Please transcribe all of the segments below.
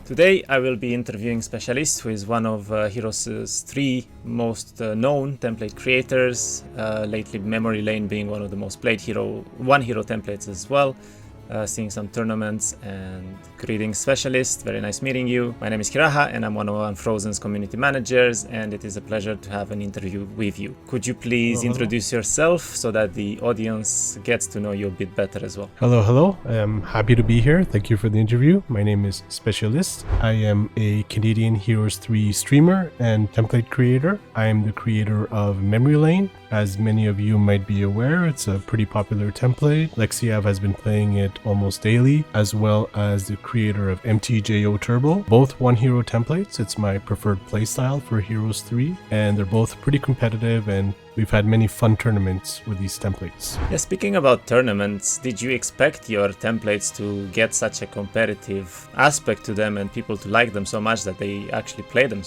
Today I will be interviewing Specialiste, who is one of Heroes' three most known template creators, lately Memory Lane being one of the most played One Hero templates as well. Seeing some tournaments. And greetings, Specialist, very nice meeting you. My name is Kiraha and I'm one of Unfrozen's community managers, and it is a pleasure to have an interview with you. Could you please introduce yourself so that the audience gets to know you a bit better as well? Hello. I'm happy to be here. Thank you for the interview. My name is Specialist. I am a Canadian Heroes 3 streamer and template creator. I am the creator of Memory Lane. As many of you might be aware, it's a pretty popular template. Lexiav has been playing it almost daily, as well as the creator of MTJO Turbo. Both one hero templates. It's my preferred playstyle for Heroes 3, and they're both pretty competitive, and we've had many fun tournaments with these templates. Yeah, speaking about tournaments, did you expect your templates to get such a competitive aspect to them and people to like them so much that they actually play them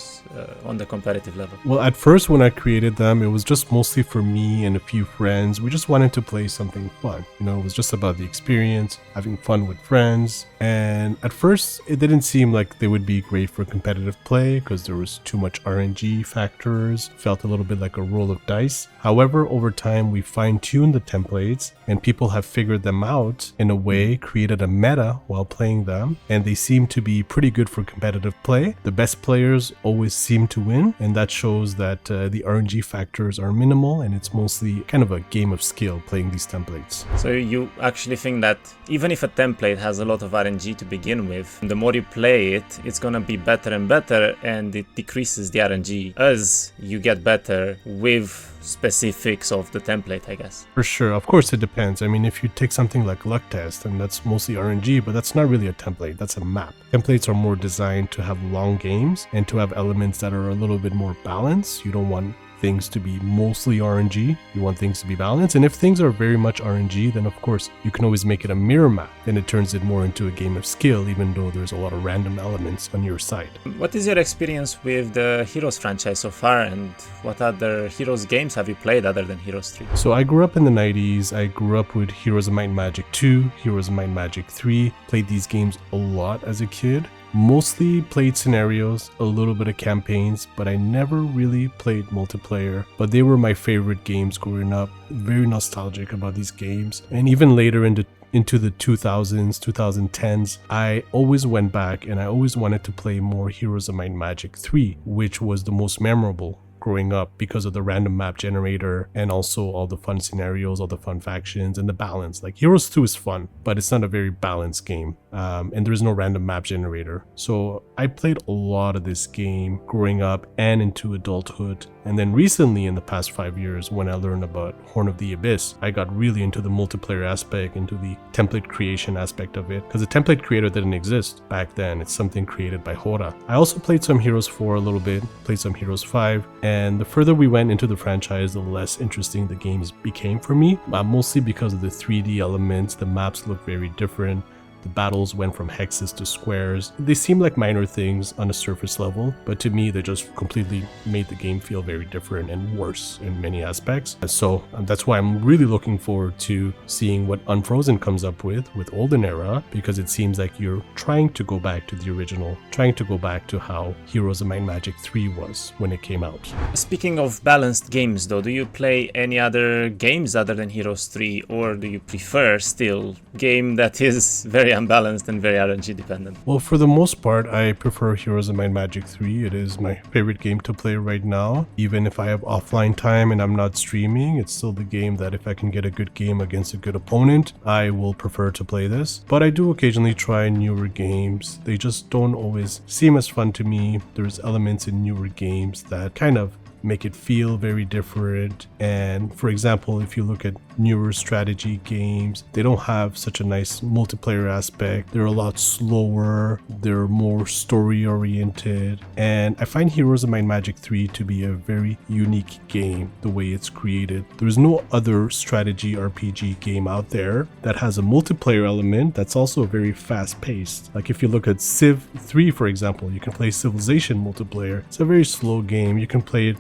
on the competitive level? Well, at first when I created them, it was just mostly for me and a few friends. We just wanted to play something fun. It was just about the experience, having fun with friends. And at first, it didn't seem like they would be great for competitive play because there was too much RNG factors. Felt a little bit like a roll of dice. However, over time, we fine-tuned the templates and people have figured them out in a way, created a meta while playing them, and they seem to be pretty good for competitive play. The best players always seem to win, and that shows that the RNG factors are minimal and it's mostly kind of a game of skill playing these templates. So you actually think that even if a template has a lot of RNG to begin with, the more you play it, it's gonna be better and better, and it decreases the RNG as you get better with specifics of the template, I guess. For sure. Of course, it depends. I mean, if you take something like Luck Test, and that's mostly RNG, but that's not really a template, that's a map. Templates are more designed to have long games and to have elements that are a little bit more balanced. You don't want things to be mostly RNG, you want things to be balanced, and if things are very much RNG, then of course you can always make it a mirror map, then it turns it more into a game of skill, even though there's a lot of random elements on your side. What is your experience with the Heroes franchise so far, and what other Heroes games have you played other than Heroes 3? So I grew up in the 90s, I grew up with Heroes of Might and Magic 2, Heroes of Might and Magic 3, played these games a lot as a kid. Mostly played scenarios, a little bit of campaigns, but I never really played multiplayer. But they were my favorite games growing up. Very nostalgic about these games. And even later into the 2000s, 2010s, I always went back and I always wanted to play more Heroes of Might and Magic 3, which was the most memorable growing up because of the random map generator and also all the fun scenarios, all the fun factions, and the balance. Like Heroes 2 is fun, but it's not a very balanced game, and there's no random map generator. So I played a lot of this game growing up and into adulthood. And then recently, in the past 5 years, when I learned about Horn of the Abyss, I got really into the multiplayer aspect, into the template creation aspect of it, because the template creator didn't exist back then. It's something created by Hora. I also played some Heroes 4 a little bit, played some Heroes 5, and the further we went into the franchise, the less interesting the games became for me, mostly because of the 3D elements. The maps look very different. The battles went from hexes to squares. They seem like minor things on a surface level, but to me, they just completely made the game feel very different and worse in many aspects. So that's why I'm really looking forward to seeing what Unfrozen comes up with Olden Era, because it seems like you're trying to go back to the original, trying to go back to how Heroes of Might and Magic 3 was when it came out. Speaking of balanced games though, do you play any other games other than Heroes 3, or do you prefer still game that is very unbalanced and very RNG dependent? Well, for the most part, I prefer Heroes of Might and Magic 3. It is my favorite game to play right now. Even if I have offline time and I'm not streaming, it's still the game that if I can get a good game against a good opponent, I will prefer to play this. But I do occasionally try newer games. They just don't always seem as fun to me. There's elements in newer games that kind of make it feel very different. And for example, if you look at newer strategy games, they don't have such a nice multiplayer aspect. They're a lot slower, they're more story oriented, and I find Heroes of Might and Magic 3 to be a very unique game the way it's created. There's no other strategy RPG game out there that has a multiplayer element that's also very fast paced. Like if you look at Civ 3, for example, you can play Civilization multiplayer. It's a very slow game. You can play it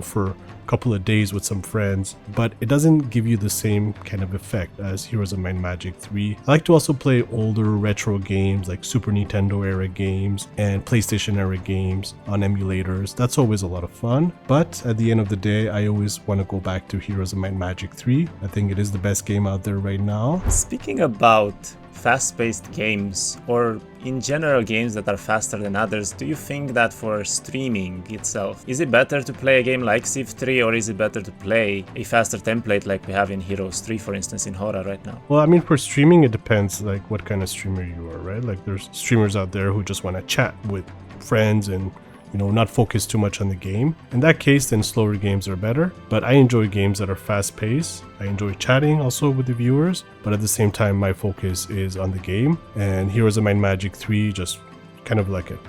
for couple of days with some friends, but it doesn't give you the same kind of effect as Heroes of Might and Magic 3. I like to also play older retro games like Super Nintendo era games and PlayStation era games on emulators. That's always a lot of fun, but at the end of the day, I always want to go back to Heroes of Might and Magic 3. I think it is the best game out there right now. Speaking about fast-paced games, or in general games that are faster than others, do you think that for streaming itself, is it better to play a game like Civ 3, or is it better to play a faster template like we have in Heroes 3, for instance, in Hora right now? Well, I mean, for streaming, it depends like what kind of streamer you are, right? Like there's streamers out there who just want to chat with friends and not focus too much on the game. In that case, then slower games are better. But I enjoy games that are fast-paced. I enjoy chatting also with the viewers, but at the same time, my focus is on the game. And Heroes of Might and Magic 3 just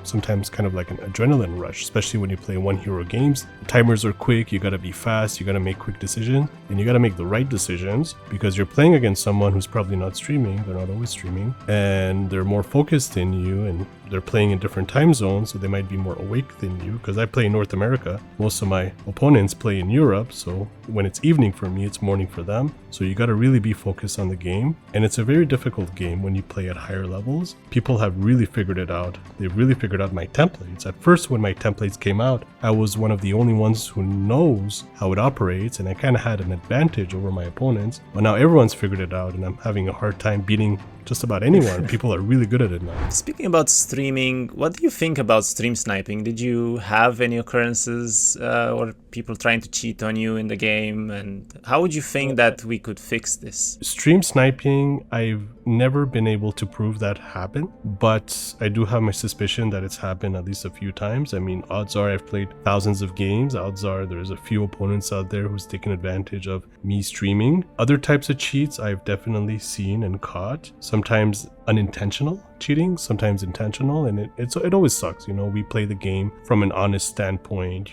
sometimes kind of like an adrenaline rush, especially when you play one hero games. The timers are quick, you gotta be fast, you gotta make quick decisions, and you gotta make the right decisions because you're playing against someone who's probably not streaming, they're not always streaming, and they're more focused than you, and they're playing in different time zones, so they might be more awake than you, because I play in North America. Most of my opponents play in Europe, so when it's evening for me, it's morning for them. So you gotta really be focused on the game, and it's a very difficult game when you play at higher levels. People have really figured it out. They've really figured out my templates. At first, when my templates came out, I was one of the only ones who knows how it operates, and I kind of had an advantage over my opponents. But now everyone's figured it out, and I'm having a hard time beating just about anyone. People are really good at it now. Speaking about streaming, what do you think about stream sniping? Did you have any occurrences or people trying to cheat on you in the game? And how would you think that we could fix this? Stream sniping, I've never been able to prove that happened, but I do have my suspicion that it's happened at least a few times. I mean, odds are I've played thousands of games. Odds are there's a few opponents out there who's taken advantage of me streaming. Other types of cheats I've definitely seen and caught. Sometimes unintentional cheating, sometimes intentional, and it always sucks. We play the game from an honest standpoint.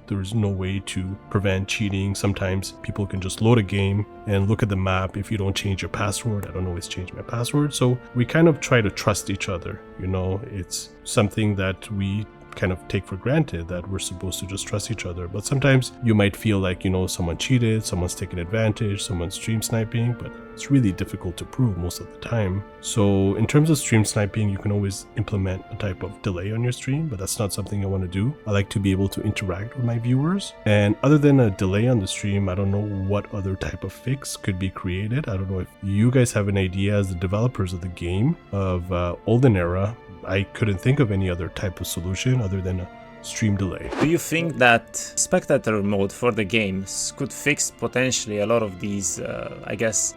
There's no way to prevent cheating. Sometimes people can just load a game and look at the map. If you don't change your password, I don't always change my password. So we kind of try to trust each other. It's something that we kind of take for granted, that we're supposed to just trust each other. But sometimes you might feel like, someone cheated, someone's taken advantage, someone's stream sniping, but it's really difficult to prove most of the time. So in terms of stream sniping, you can always implement a type of delay on your stream, but that's not something I want to do. I like to be able to interact with my viewers. And other than a delay on the stream, I don't know what other type of fix could be created. I don't know if you guys have an idea as the developers of the game of olden era. I couldn't think of any other type of solution other than a stream delay. Do you think that spectator mode for the games could fix potentially a lot of these,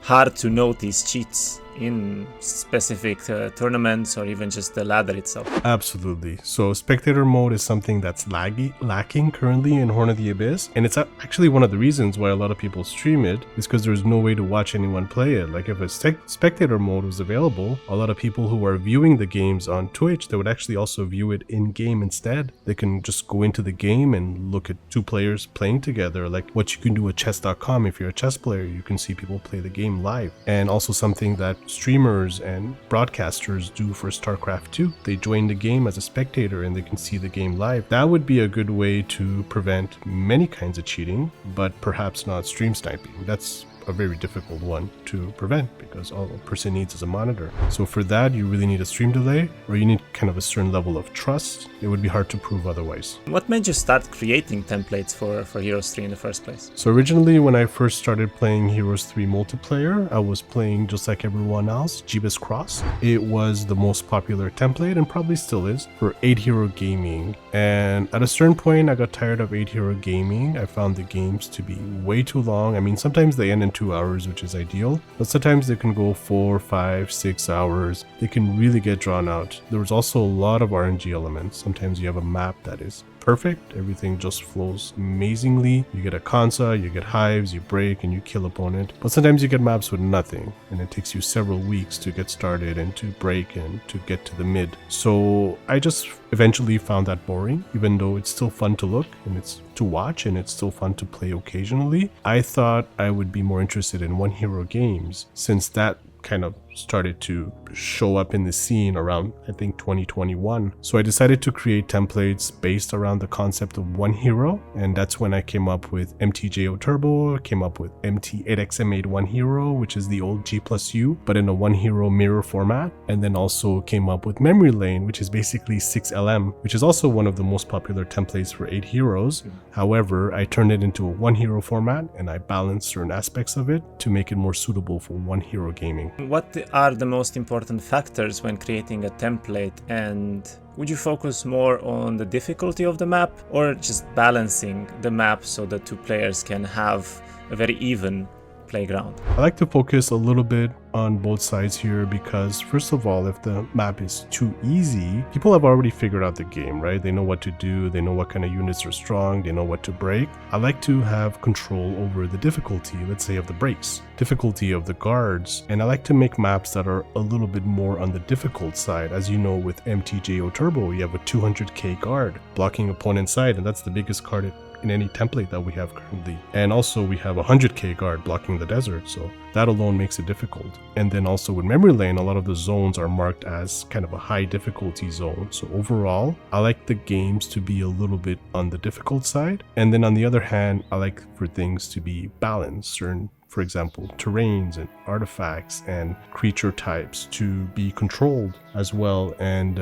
hard to notice cheats in specific tournaments or even just the ladder itself? Absolutely. So spectator mode is something that's lacking currently in Horn of the Abyss, and it's actually one of the reasons why a lot of people stream it, is because there's no way to watch anyone play it. Like if a spectator mode was available, a lot of people who are viewing the games on Twitch, they would actually also view it in game instead. They can just go into the game and look at two players playing together, like what you can do at chess.com. If you're a chess player, you can see people play the game live. And also something that streamers and broadcasters do for StarCraft 2. They join the game as a spectator and they can see the game live. That would be a good way to prevent many kinds of cheating, but perhaps not stream sniping. That's a very difficult one to prevent because all a person needs is a monitor. So for that, you really need a stream delay, or you need kind of a certain level of trust. It would be hard to prove otherwise. What made you start creating templates for Heroes 3 in the first place? So originally, when I first started playing Heroes 3 multiplayer, I was playing just like everyone else, Jeebus Cross. It was the most popular template and probably still is for 8-hero gaming. And at a certain point, I got tired of 8-hero gaming. I found the games to be way too long. I mean, sometimes they end in 2 hours, which is ideal, but sometimes they can go 4, 5, 6 hours. They can really get drawn out. There was also a lot of RNG elements. Sometimes you have a map that is perfect, everything just flows amazingly. You get a Kansa, you get hives, you break and you kill opponent. But sometimes you get maps with nothing, and it takes you several weeks to get started and to break and to get to the mid. So I just eventually found that boring, even though it's still fun to look and it's to watch and it's still fun to play occasionally. I thought I would be more interested in 1-hero games, since that kind of started to show up in the scene around, I think, 2021. So I decided to create templates based around the concept of one hero, and that's when I came up with MTJO Turbo, came up with MT8XM8 One Hero, which is the old G+U, but in a one hero mirror format, and then also came up with Memory Lane, which is basically 6LM, which is also one of the most popular templates for 8 heroes. However, I turned it into a one hero format, and I balanced certain aspects of it to make it more suitable for one hero gaming. What are the most important factors when creating a template, and would you focus more on the difficulty of the map or just balancing the map so that two players can have a very even playground? I like to focus a little bit on both sides here because, first of all, if the map is too easy, people have already figured out the game, right? They know what to do, they know what kind of units are strong, they know what to break. I like to have control over the difficulty, let's say, of the breaks, difficulty of the guards, and I like to make maps that are a little bit more on the difficult side. As you know, with MTJO Turbo, you have a 200k guard blocking opponent's side, and that's the biggest card in any template that we have currently. And also we have a 100k guard blocking the desert, so that alone makes it difficult. And then also with Memory Lane, a lot of the zones are marked as kind of a high difficulty zone. So overall, I like the games to be a little bit on the difficult side. And then on the other hand, I like for things to be balanced, certain, for example, terrains and artifacts and creature types to be controlled as well, and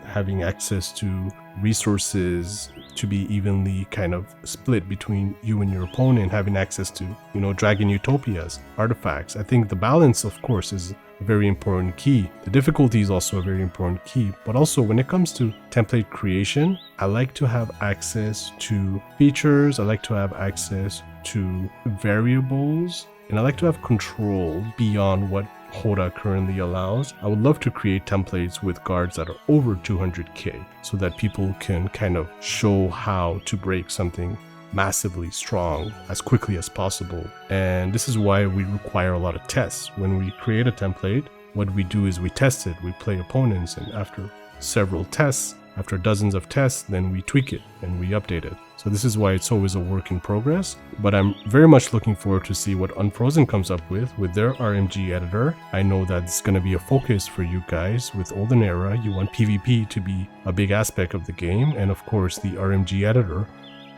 having access to resources to be evenly kind of split between you and your opponent, having access to, you know, Dragon Utopias, artifacts. I think the balance, of course, is a very important key. The difficulty is also a very important key, but also when it comes to template creation, I like to have access to features, I like to have access to variables, and I like to have control beyond what Hoda currently allows. I would love to create templates with guards that are over 200k so that people can kind of show how to break something massively strong as quickly as possible. And this is why we require a lot of tests. When we create a template, what we do is we test it, we play opponents, and after several tests, after dozens of tests, then we tweak it and we update it. So this is why it's always a work in progress, but I'm very much looking forward to see what Unfrozen comes up with their RMG editor. I know that it's going to be a focus for you guys with Olden Era. You want PvP to be a big aspect of the game, and of course the RMG editor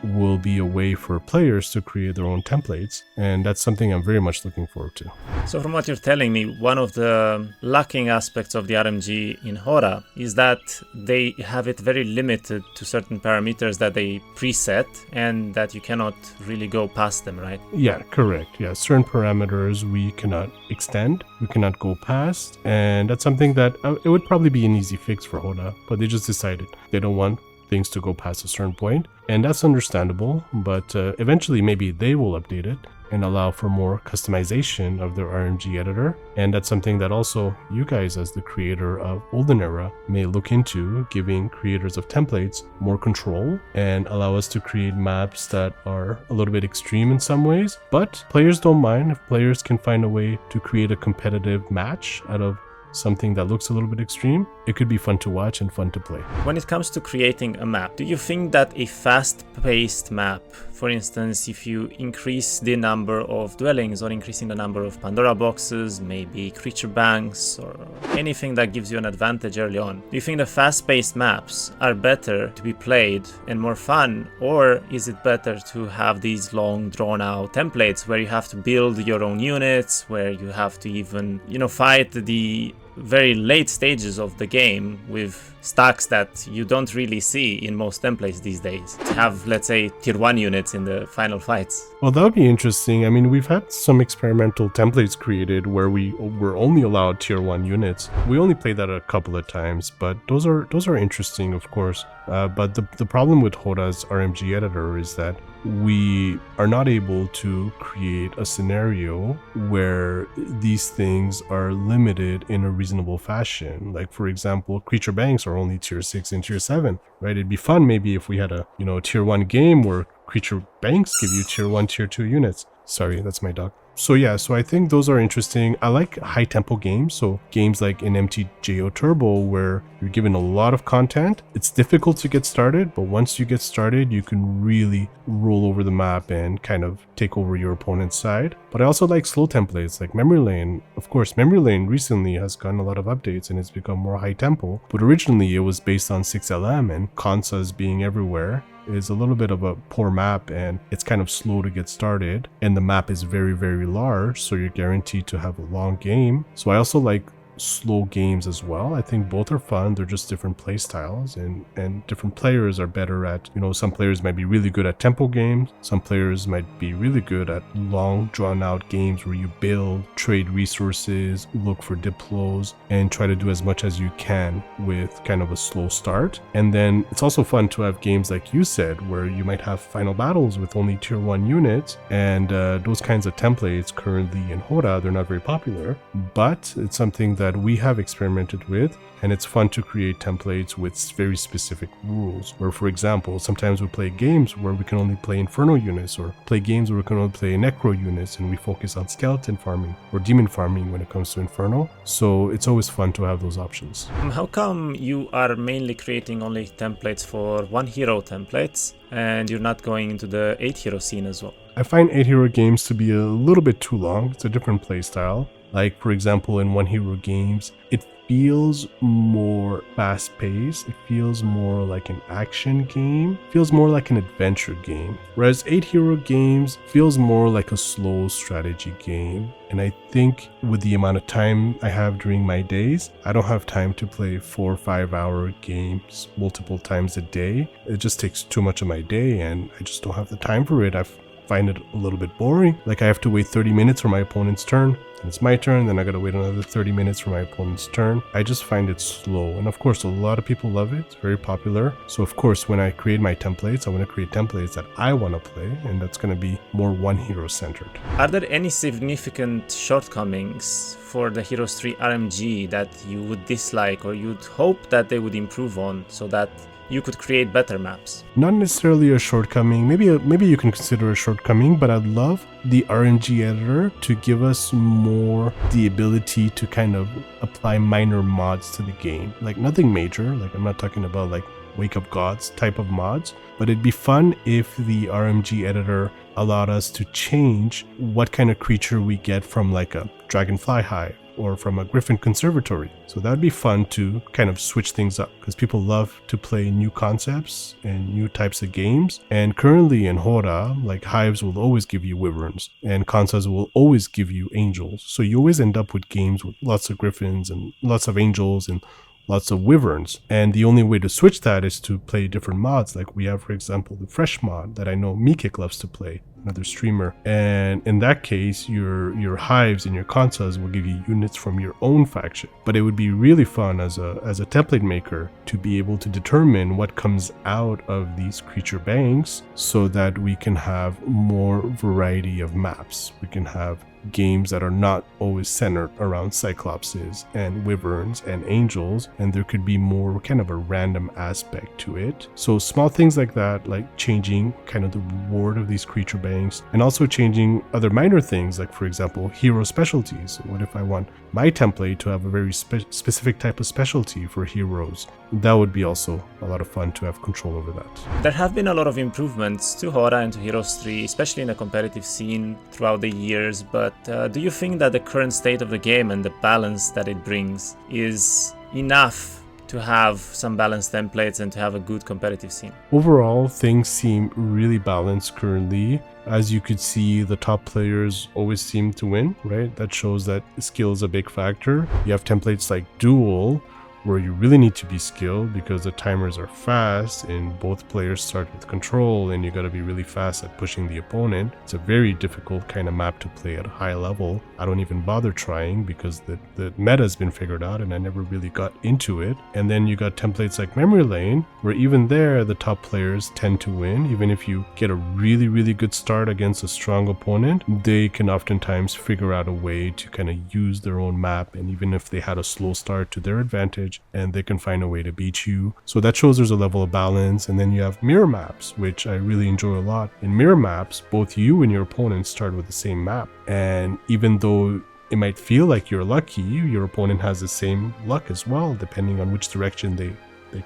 will be a way for players to create their own templates, and that's something I'm very much looking forward to. So from what you're telling me, one of the lacking aspects of the RMG in Hoda is that they have it very limited to certain parameters that they preset and that you cannot really go past them, right? Yeah, correct. Yeah, certain parameters we cannot extend, we cannot go past, and that's something that it would probably be an easy fix for Hoda, but they just decided they don't want things to go past a certain point, and that's understandable, but eventually maybe they will update it and allow for more customization of their RMG editor, and that's something that also you guys as the creator of Olden Era may look into, giving creators of templates more control and allow us to create maps that are a little bit extreme in some ways, but players don't mind if players can find a way to create a competitive match out of something that looks a little bit extreme. It could be fun to watch and fun to play. When it comes to creating a map, do you think that a fast-paced map, for instance, if you increase the number of dwellings or increasing the number of Pandora boxes, maybe creature banks or anything that gives you an advantage early on, do you think the fast-paced maps are better to be played and more fun, or is it better to have these long drawn-out templates where you have to build your own units, where you have to even, fight the very late stages of the game with stacks that you don't really see in most templates these days? To have, let's say, tier 1 units in the final fights. Well, that would be interesting. I mean, we've had some experimental templates created where we were only allowed tier 1 units. We only played that a couple of times, but those are interesting, of course. But the problem with Hoda's RMG editor is that we are not able to create a scenario where these things are limited in a reasonable fashion. Like, for example, creature banks are only tier 6 and tier 7, right? It'd be fun maybe if we had a, tier 1 game where creature banks give you tier 1, tier 2 units. Sorry, that's my dog. So yeah, so I think those are interesting. I like high tempo games, so games like in MTGO Turbo where you're given a lot of content. It's difficult to get started, but once you get started, you can really roll over the map and kind of take over your opponent's side. But I also like slow templates like Memory Lane. Of course, Memory Lane recently has gotten a lot of updates and it's become more high tempo, but originally it was based on 6LM and Kansas being everywhere is a little bit of a poor map and it's kind of slow to get started, and the map is very, very large, so you're guaranteed to have a long game. So I also like slow games as well. I think both are fun. They're just different play styles, and different players are better at, you know, some players might be really good at tempo games, some players might be really good at long drawn out games where you build, trade resources, look for diplos, and try to do as much as you can with kind of a slow start. And then it's also fun to have games like you said where you might have final battles with only tier 1 units, and those kinds of templates currently in Hora, they're not very popular, but it's something that we have experimented with, and it's fun to create templates with very specific rules, where for example sometimes we play games where we can only play Inferno units, or play games where we can only play Necro units and we focus on skeleton farming or demon farming when it comes to Inferno. So it's always fun to have those options. How come you are mainly creating only templates for 1 hero templates and you're not going into the 8 hero scene as well? I find 8 hero games to be a little bit too long. It's a different play style. Like, for example, in 1 hero games, it feels more fast-paced. It feels more like an action game. It feels more like an adventure game. Whereas 8 hero games feels more like a slow strategy game. And I think with the amount of time I have during my days, I don't have time to play 4 or 5 hour games multiple times a day. It just takes too much of my day and I just don't have the time for it. I find it a little bit boring. Like, I have to wait 30 minutes for my opponent's turn. And it's my turn, then I gotta wait another 30 minutes for my opponent's turn. I just find it slow. And of course, a lot of people love it. It's very popular. So of course, when I create my templates, I want to create templates that I want to play, and that's going to be more 1 hero centered. Are there any significant shortcomings for the Heroes 3 RMG that you would dislike or you'd hope that they would improve on so that you could create better maps? Not necessarily a shortcoming, maybe you can consider a shortcoming, but I'd love the RNG editor to give us more the ability to kind of apply minor mods to the game. Like, nothing major, like I'm not talking about like Wake Up Gods type of mods, but it'd be fun if the RMG editor allowed us to change what kind of creature we get from like a Dragonfly Hive or from a Griffin Conservatory. So that would be fun to kind of switch things up, because people love to play new concepts and new types of games. And currently in Hora, like, Hives will always give you Wyverns and Kansas will always give you Angels. So you always end up with games with lots of Griffins and lots of Angels and lots of Wyverns. And the only way to switch that is to play different mods. Like, we have, for example, the Fresh mod that I know Mikik loves to play, another streamer. And in that case, your Hives and your Kansas will give you units from your own faction. But it would be really fun as a template maker to be able to determine what comes out of these creature banks so that we can have more variety of maps. We can have games that are not always centered around Cyclopses and Wyverns and Angels, and there could be more kind of a random aspect to it. So small things like that, like changing kind of the reward of these creature banks, and also changing other minor things, like for example hero specialties. What if I want my template to have a very specific type of specialty for heroes? That would be also a lot of fun to have control over that. There have been a lot of improvements to Hora and to Heroes 3, especially in the competitive scene throughout the years, but do you think that the current state of the game and the balance that it brings is enough to have some balanced templates and to have a good competitive scene? Overall, things seem really balanced currently. As you could see, the top players always seem to win, right? That shows that skill is a big factor. You have templates like Duel, where you really need to be skilled because the timers are fast and both players start with control and you got to be really fast at pushing the opponent. It's a very difficult kind of map to play at a high level. I don't even bother trying because the meta has been figured out and I never really got into it. And then you got templates like Memory Lane, where even there the top players tend to win. Even if you get a really, really good start against a strong opponent, they can oftentimes figure out a way to kind of use their own map, and even if they had a slow start to their advantage, damage, and they can find a way to beat you. So that shows there's a level of balance. And then you have mirror maps, which I really enjoy a lot. In mirror maps, both you and your opponent start with the same map. And even though it might feel like you're lucky, your opponent has the same luck as well, depending on which direction they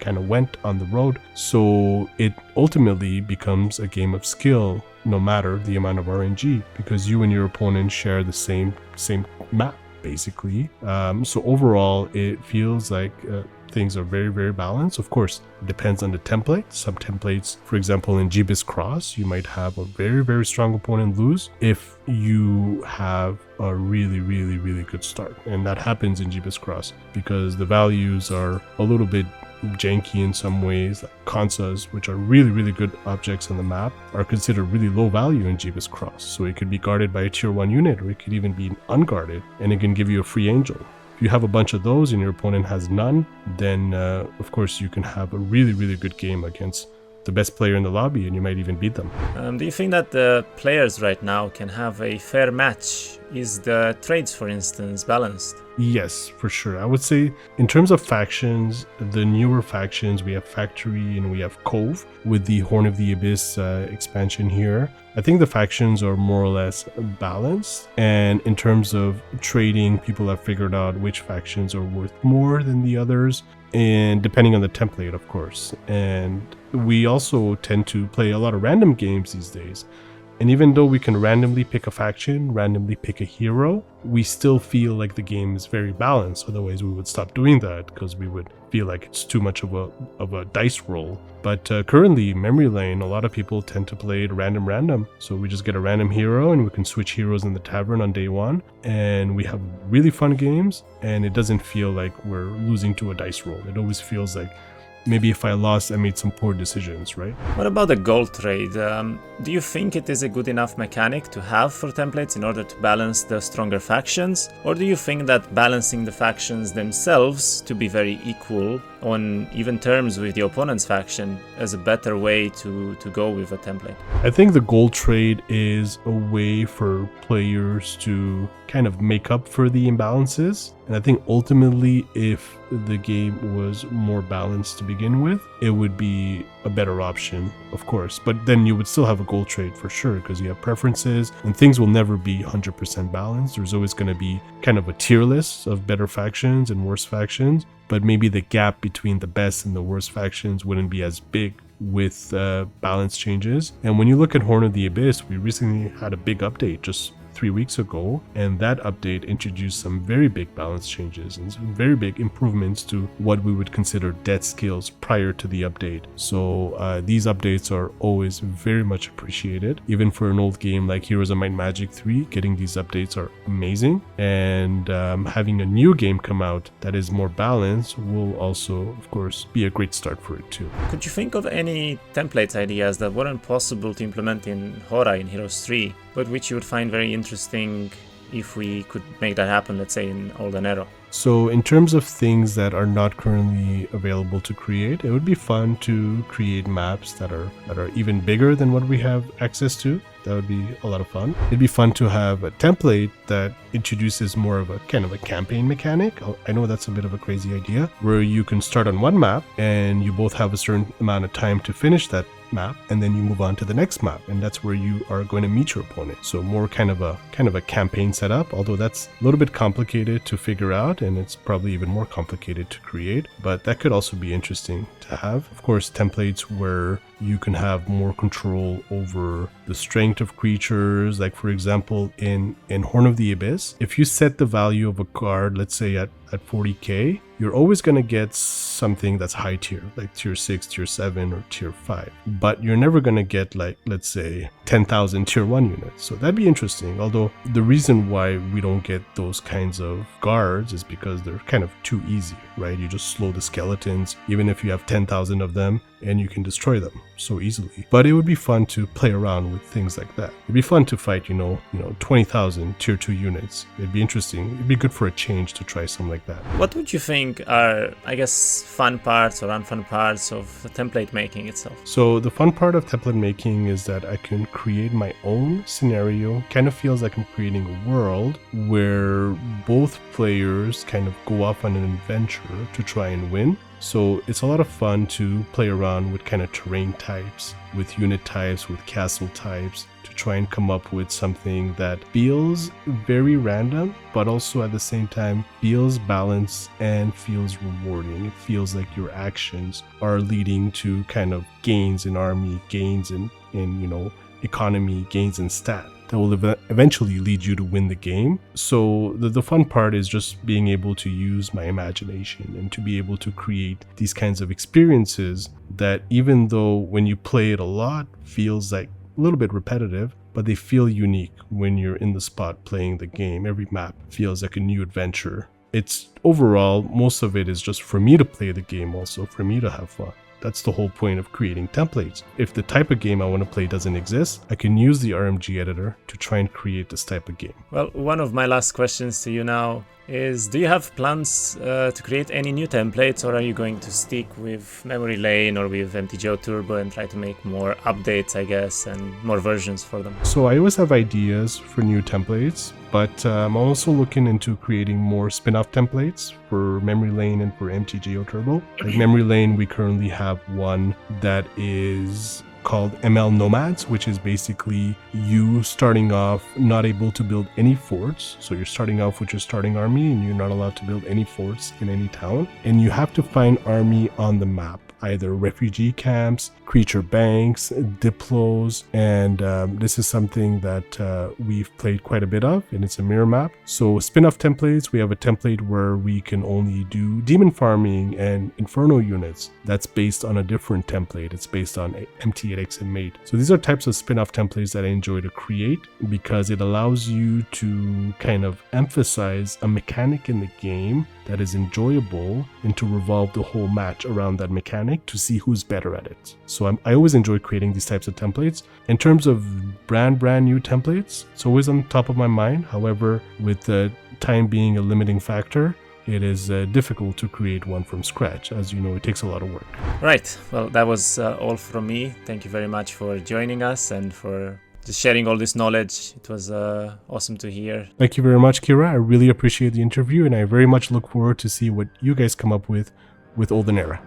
kind of went on the road. So it ultimately becomes a game of skill, no matter the amount of RNG, because you and your opponent share the same map, basically. So overall, it feels like things are very, very balanced. Of course, it depends on the template. Some templates, for example, in Jeebus Cross, you might have a very, very strong opponent lose if you have a really, really, really good start. And that happens in Jeebus Cross because the values are a little bit janky in some ways. Like Kansas, which are really, really good objects on the map, are considered really low value in Jeebus Cross. So it could be guarded by a tier 1 unit, or it could even be unguarded, and it can give you a free angel. If you have a bunch of those and your opponent has none, then of course you can have a really, really good game against the best player in the lobby, and you might even beat them. Do you think that the players right now can have a fair match? Is the trades, for instance, balanced? Yes, for sure. I would say in terms of factions, the newer factions, we have Factory and we have Cove with the Horn of the Abyss expansion here. I think the factions are more or less balanced. And in terms of trading, people have figured out which factions are worth more than the others, and depending on the template, of course. And we also tend to play a lot of random games these days. And even though we can randomly pick a faction, randomly pick a hero, we still feel like the game is very balanced. Otherwise, we would stop doing that because we would feel like it's too much of a dice roll. But currently, Memory Lane, a lot of people tend to play it random. So we just get a random hero and we can switch heroes in the tavern on day one. And we have really fun games, and it doesn't feel like we're losing to a dice roll. It always feels like maybe if I lost, I made some poor decisions, right? What about the gold trade? Do you think it is a good enough mechanic to have for templates in order to balance the stronger factions? Or do you think that balancing the factions themselves to be very equal on even terms with the opponent's faction is a better way to go with a template? I think the gold trade is a way for players to kind of make up for the imbalances. And I think ultimately, if the game was more balanced to begin with, it would be a better option, of course. But then you would still have a gold trade for sure, because you have preferences and things will never be 100% balanced. There's always going to be kind of a tier list of better factions and worse factions, but maybe the gap between the best and the worst factions wouldn't be as big with balance changes. And when you look at Horn of the Abyss, we recently had a big update just 3 weeks ago, and that update introduced some very big balance changes and some very big improvements to what we would consider dead skills prior to the update. So these updates are always very much appreciated. Even for an old game like Heroes of Might and Magic 3, getting these updates are amazing, and having a new game come out that is more balanced will also, of course, be a great start for it too. Could you think of any template ideas that weren't possible to implement in Hora in Heroes 3, but which you would find very interesting if we could make that happen, let's say in Old Nero? So in terms of things that are not currently available to create, it would be fun to create maps that are even bigger than what we have access to. That would be a lot of fun. It'd be fun to have a template that introduces more of a kind of a campaign mechanic. I know that's a bit of a crazy idea, where you can start on one map and you both have a certain amount of time to finish that map, and then you move on to the next map, and that's where you are going to meet your opponent. So more kind of a campaign setup, although that's a little bit complicated to figure out, and it's probably even more complicated to create, but that could also be interesting to have. Of course, templates where you can have more control over the strength of creatures. Like for example, in Horn of the Abyss, if you set the value of a card, let's say at 40k, you're always going to get something that's high tier, like tier 6, tier 7, or tier 5. But you're never going to get, like, let's say 10,000 tier 1 units. So that'd be interesting. Although the reason why we don't get those kinds of guards is because they're kind of too easy, right? You just slow the skeletons. Even if you have 10,000 of them, and you can destroy them so easily. But it would be fun to play around with things like that. It'd be fun to fight, 20,000 tier 2 units. It'd be interesting. It'd be good for a change to try something like that. What would you think are, I guess, fun parts or unfun parts of the template making itself? So the fun part of template making is that I can create my own scenario. Kind of feels like I'm creating a world where both players kind of go off on an adventure to try and win. So it's a lot of fun to play around with kind of terrain types, with unit types, with castle types, to try and come up with something that feels very random, but also at the same time feels balanced and feels rewarding. It feels like your actions are leading to kind of gains in army, gains in economy, gains in stat that will eventually lead you to win the game. So the fun part is just being able to use my imagination and to be able to create these kinds of experiences that, even though when you play it a lot feels like a little bit repetitive, but they feel unique when you're in the spot playing the game. Every map feels like a new adventure. It's overall, most of it is just for me to play the game, also for me to have fun. That's the whole point of creating templates. If the type of game I want to play doesn't exist, I can use the RMG editor to try and create this type of game. Well, one of my last questions to you now is, do you have plans to create any new templates, or are you going to stick with Memory Lane or with MTGO Turbo and try to make more updates, I guess, and more versions for them? So I always have ideas for new templates, but I'm also looking into creating more spin-off templates for Memory Lane and for MTGO Turbo. Like Memory Lane, we currently have one that is called ML Nomads, which is basically you starting off not able to build any forts. So you're starting off with your starting army and you're not allowed to build any forts in any town. And you have to find army on the map, either refugee camps, creature banks, diplos, and this is something that we've played quite a bit of, and it's a mirror map. So spin-off templates, we have a template where we can only do demon farming and inferno units. That's based on a different template. It's based on MT8X and Mate. So these are types of spin-off templates that I enjoy to create because it allows you to kind of emphasize a mechanic in the game that is enjoyable and to revolve the whole match around that mechanic to see who's better at it. So I always enjoy creating these types of templates. In terms of brand new templates, it's always on top of my mind. However, with the time being a limiting factor, it is difficult to create one from scratch. As you know, it takes a lot of work. Right. Well, that was all from me. Thank you very much for joining us and for just sharing all this knowledge. It was awesome to hear. Thank you very much, Kira. I really appreciate the interview, and I very much look forward to see what you guys come up with Olden Era.